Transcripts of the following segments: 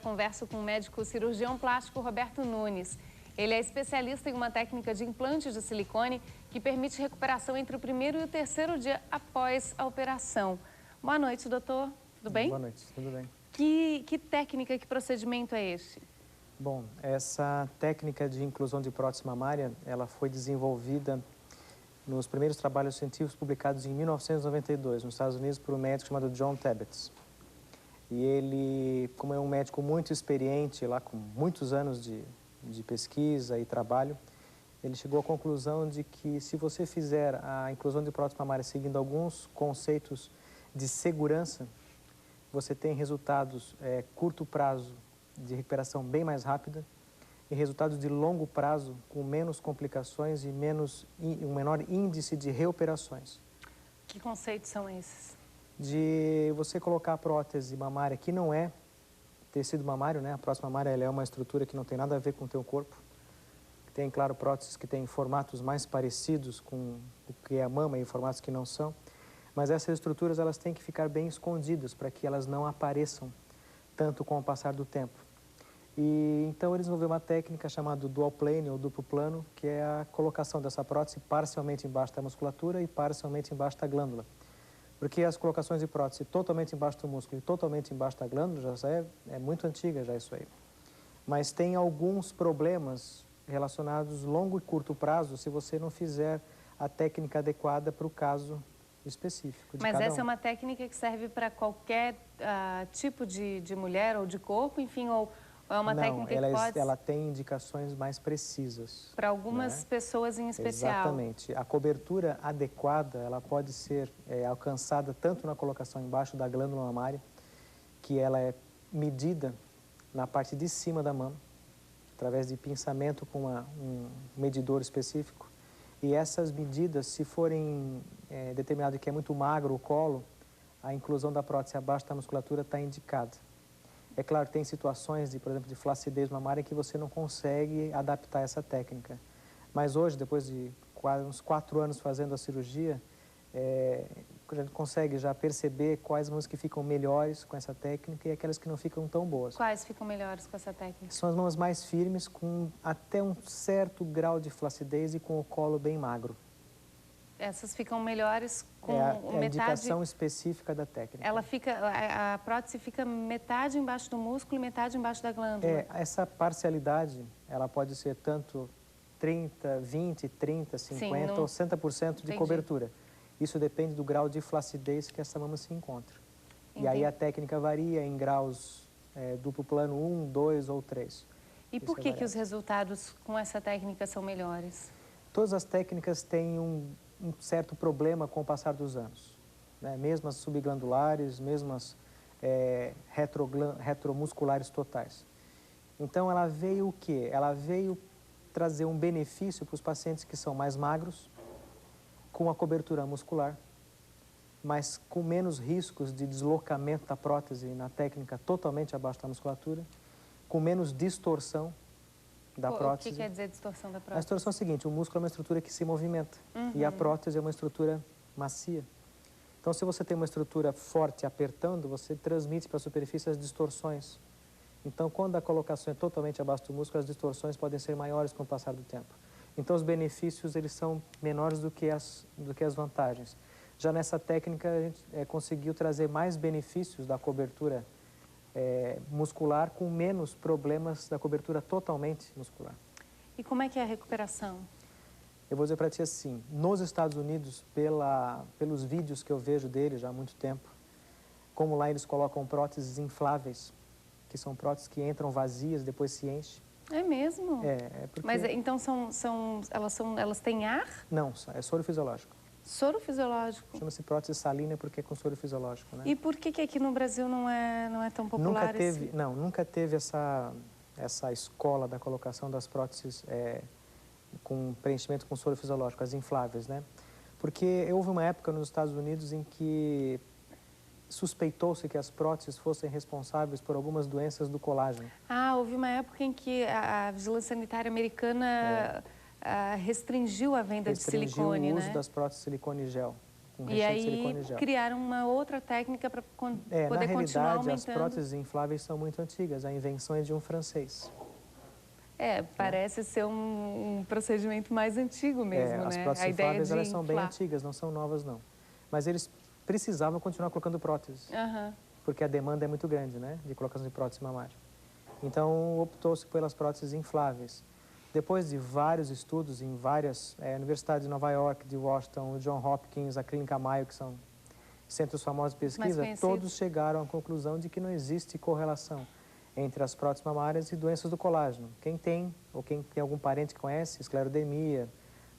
Converso com o médico cirurgião plástico Roberto Nunes. Ele é especialista em uma técnica de implante de silicone que permite recuperação entre o primeiro e o terceiro dia após a operação. Boa noite, doutor. Tudo bem? Boa noite, tudo bem. Que técnica, que procedimento é este? Bom, essa técnica de inclusão de prótese mamária, ela foi desenvolvida nos primeiros trabalhos científicos publicados em 1992, nos Estados Unidos, por um médico chamado John Tebbets. E ele, como é um médico muito experiente, lá com muitos anos de pesquisa e trabalho, ele chegou à conclusão de que se você fizer a inclusão de prótese mamária seguindo alguns conceitos de segurança, você tem resultados curto prazo de recuperação bem mais rápida e resultados de longo prazo com menos complicações e um menor índice de reoperações. Que conceitos são esses? De você colocar a prótese mamária que não é tecido mamário, né? A prótese mamária ela é uma estrutura que não tem nada a ver com o teu corpo. Tem, claro, próteses que têm formatos mais parecidos com o que é a mama e formatos que não são. Mas essas estruturas elas têm que ficar bem escondidas para que elas não apareçam tanto com o passar do tempo. E então ele desenvolveu uma técnica chamada dual plane ou duplo plano, que é a colocação dessa prótese parcialmente embaixo da musculatura e parcialmente embaixo da glândula. Porque as colocações de prótese totalmente embaixo do músculo e totalmente embaixo da glândula já é muito antiga já isso aí. Mas tem alguns problemas relacionados longo e curto prazo se você não fizer a técnica adequada para o caso específico de Mas cada essa é uma técnica que serve para qualquer tipo de mulher ou de corpo, enfim, ou é uma técnica que pode... ela tem indicações mais precisas. Para algumas pessoas em especial. Exatamente. A cobertura adequada, ela pode ser alcançada tanto na colocação embaixo da glândula mamária, que ela é medida na parte de cima da mama, através de pinçamento com um medidor específico. E essas medidas, se forem determinado que é muito magro o colo, a inclusão da prótese abaixo da musculatura está indicada. É claro, tem situações, por exemplo, de flacidez mamária que você não consegue adaptar essa técnica. Mas hoje, depois de uns 4 anos fazendo a cirurgia, a gente consegue já perceber quais mamas que ficam melhores com essa técnica e aquelas que não ficam tão boas. Quais ficam melhores com essa técnica? São as mamas mais firmes, com até um certo grau de flacidez e com o colo bem magro. Essas ficam melhores com metade... É a indicação metade... específica da técnica. Ela fica, a prótese fica metade embaixo do músculo e metade embaixo da glândula. Essa parcialidade, ela pode ser tanto 30, 20, 30, 50 ou 60% de cobertura. Isso depende do grau de flacidez que essa mama se encontra. Entendi. E aí a técnica varia em graus duplo plano 1, 2 ou 3. E por que os resultados com essa técnica são melhores? Todas as técnicas têm um certo problema com o passar dos anos, né? Mesmo as subglandulares, mesmo as retromusculares totais. Então ela veio o quê? Ela veio trazer um benefício para os pacientes que são mais magros, com a cobertura muscular, mas com menos riscos de deslocamento da prótese na técnica totalmente abaixo da musculatura, com menos distorção da prótese. O que quer dizer distorção da prótese? A distorção é o seguinte, o músculo é uma estrutura que se movimenta e a prótese é uma estrutura macia. Então, se você tem uma estrutura forte apertando, você transmite para a superfície as distorções. Então, quando a colocação é totalmente abaixo do músculo, as distorções podem ser maiores com o passar do tempo. Então, os benefícios eles são menores do que as vantagens. Já nessa técnica, a gente conseguiu trazer mais benefícios da cobertura muscular com menos problemas da cobertura totalmente muscular. E como é que é a recuperação? Eu vou dizer para ti assim, nos Estados Unidos, pelos vídeos que eu vejo deles já há muito tempo, como lá eles colocam próteses infláveis, que são próteses que entram vazias, depois se enchem. É mesmo? Porque... Mas então elas têm ar? Não, é soro fisiológico. Soro fisiológico? Chama-se prótese salina porque é com soro fisiológico, né? E por que aqui no Brasil não é tão popular assim? Nunca teve essa escola da colocação das próteses com preenchimento com soro fisiológico, as infláveis, né? Porque houve uma época nos Estados Unidos em que suspeitou-se que as próteses fossem responsáveis por algumas doenças do colágeno. Houve uma época em que a Vigilância Sanitária Americana restringiu a venda de silicone, o uso das próteses silicone gel, um recheio de silicone aí gel. criaram uma outra técnica para poder Na continuar realidade, aumentando. as próteses infláveis são muito antigas. A invenção é de um francês. Parece ser um procedimento mais antigo mesmo, As né? próteses A ideia infláveis, de elas são bem inflar. antigas, não são novas, não. Mas eles precisavam continuar colocando próteses, porque a demanda é muito grande, né, de colocação de prótese mamária. Então, optou-se pelas próteses infláveis. Depois de vários estudos em várias universidades de Nova York, de Washington, o John Hopkins, a Clínica Mayo, que são centros famosos de pesquisa, todos chegaram à conclusão de que não existe correlação entre as próteses mamárias e doenças do colágeno. Quem tem, ou quem tem algum parente que conhece, esclerodemia,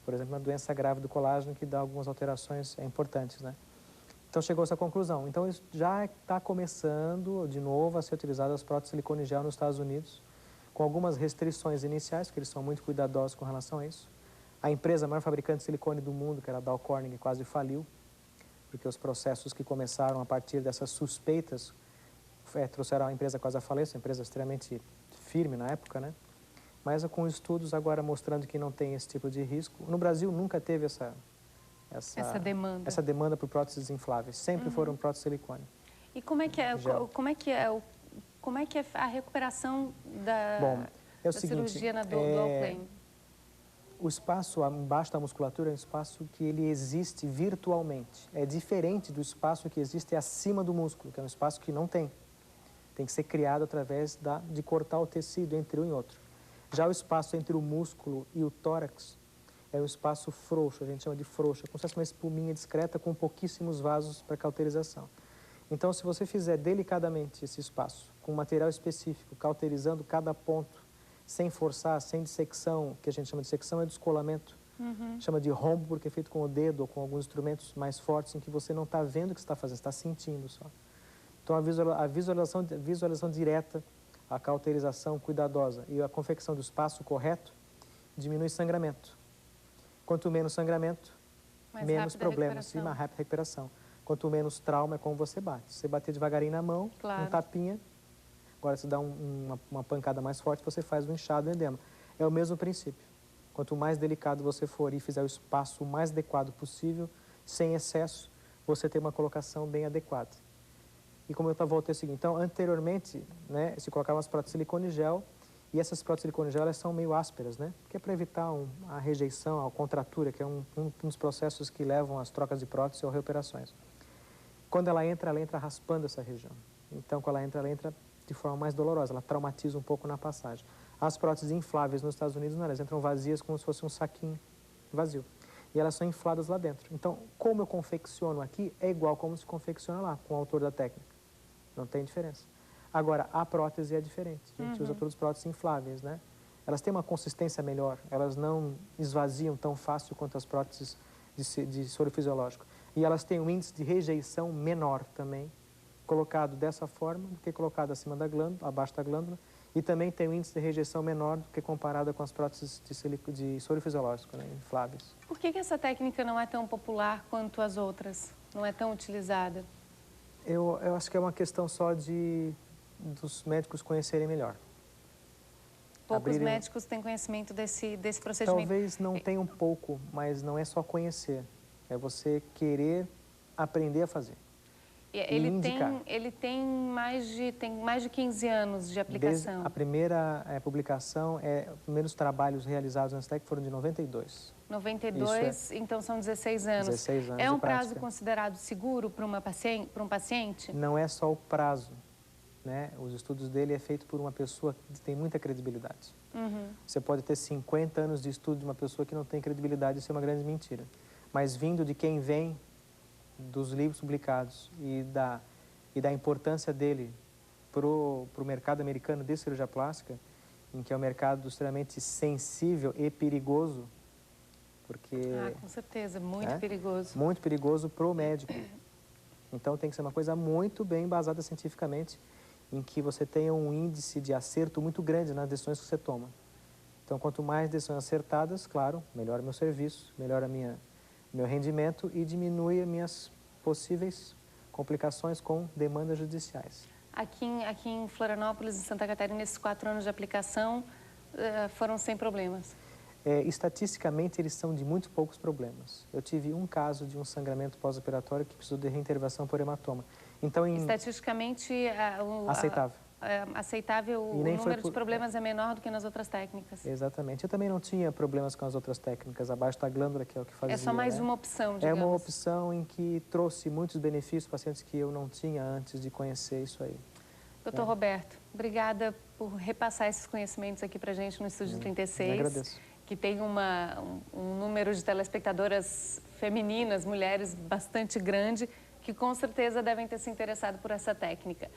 por exemplo, uma doença grave do colágeno que dá algumas alterações importantes, né? Então, chegou a essa conclusão. Então, isso já está começando, de novo, a ser utilizado as próteses de silicone gel nos Estados Unidos, com algumas restrições iniciais, porque eles são muito cuidadosos com relação a isso. A empresa, a maior fabricante de silicone do mundo, que era a Dow Corning, quase faliu, porque os processos que começaram a partir dessas suspeitas trouxeram a empresa quase à falência, uma empresa extremamente firme na época, né? Mas com estudos agora mostrando que não tem esse tipo de risco. No Brasil nunca teve essa demanda por próteses infláveis, sempre foram próteses de silicone. E como é que é a recuperação da cirurgia na dual plane? O espaço embaixo da musculatura é um espaço que ele existe virtualmente. É diferente do espaço que existe acima do músculo, que é um espaço que não tem. Tem que ser criado através de cortar o tecido entre um e outro. Já o espaço entre o músculo e o tórax é um espaço frouxo, a gente chama de frouxo, como se fosse uma espuminha discreta com pouquíssimos vasos para cauterização. Então, se você fizer delicadamente esse espaço, com material específico, cauterizando cada ponto, sem forçar, sem dissecção, que a gente chama de dissecção é descolamento, chama de rombo porque é feito com o dedo ou com alguns instrumentos mais fortes em que você não está vendo o que você está fazendo, está sentindo só. Então, a visualização direta, a cauterização cuidadosa e a confecção do espaço correto diminui sangramento. Quanto menos sangramento, menos problemas e mais rápida recuperação. Quanto menos trauma é como você bate. Se você bater devagarinho na mão, um tapinha, agora se dá uma pancada mais forte, você faz um inchado e edema. É o mesmo princípio. Quanto mais delicado você for e fizer o espaço o mais adequado possível, sem excesso, você tem uma colocação bem adequada. E como eu voltei a seguir, então, anteriormente, né, se colocava as próteses de silicone gel, e essas próteses de silicone gel, elas são meio ásperas, né? Que é para evitar a rejeição, a contratura, que é um dos processos que levam às trocas de prótese ou reoperações. Quando ela entra raspando essa região. Então, quando ela entra de forma mais dolorosa, ela traumatiza um pouco na passagem. As próteses infláveis nos Estados Unidos, não, elas entram vazias como se fosse um saquinho vazio. E elas são infladas lá dentro. Então, como eu confecciono aqui, é igual como se confecciona lá, com o autor da técnica. Não tem diferença. Agora, a prótese é diferente. A gente usa todas as próteses infláveis, né? Elas têm uma consistência melhor, elas não esvaziam tão fácil quanto as próteses de soro fisiológico. E elas têm um índice de rejeição menor também, colocado dessa forma do que colocado acima da glândula, abaixo da glândula, e também tem um índice de rejeição menor do que comparada com as próteses de soro fisiológico, né, infláveis. Por que essa técnica não é tão popular quanto as outras? Não é tão utilizada? Eu acho que é uma questão só dos médicos conhecerem melhor. Poucos médicos têm conhecimento desse procedimento. Talvez não tenha um pouco, mas não é só conhecer. É você querer aprender a fazer. Ele tem mais de 15 anos de aplicação. Desde a primeira publicação, os primeiros trabalhos realizados nessa técnica foram de 92. 92, então são 16 anos. 16 anos é um de prazo prática. Considerado seguro para um paciente? Não é só o prazo, né? Os estudos dele é feito por uma pessoa que tem muita credibilidade. Você pode ter 50 anos de estudo de uma pessoa que não tem credibilidade, isso é uma grande mentira. Mas vindo de quem vem dos livros publicados e da importância dele para o mercado americano de cirurgia plástica, em que é um mercado extremamente sensível e perigoso, porque... com certeza, muito perigoso. Muito perigoso para o médico. Então, tem que ser uma coisa muito bem embasada cientificamente, em que você tenha um índice de acerto muito grande nas decisões que você toma. Então, quanto mais decisões acertadas, claro, melhora meu serviço, melhora meu rendimento e diminui as minhas possíveis complicações com demandas judiciais. Aqui em Florianópolis, em Santa Catarina, esses 4 anos de aplicação foram sem problemas? estatisticamente eles são de muito poucos problemas. Eu tive um caso de um sangramento pós-operatório que precisou de reintervenção por hematoma. Então, estatisticamente, aceitável. Aceitável, o número de problemas é menor do que nas outras técnicas. Exatamente. Eu também não tinha problemas com as outras técnicas, abaixo da glândula, que é o que fazia. É só mais uma opção, digamos. É uma opção em que trouxe muitos benefícios para pacientes que eu não tinha antes de conhecer isso aí. Doutor Roberto, obrigada por repassar esses conhecimentos aqui para a gente no Estúdio 36. Eu agradeço. Que tem um número de telespectadoras femininas, mulheres, bastante grande, que com certeza devem ter se interessado por essa técnica.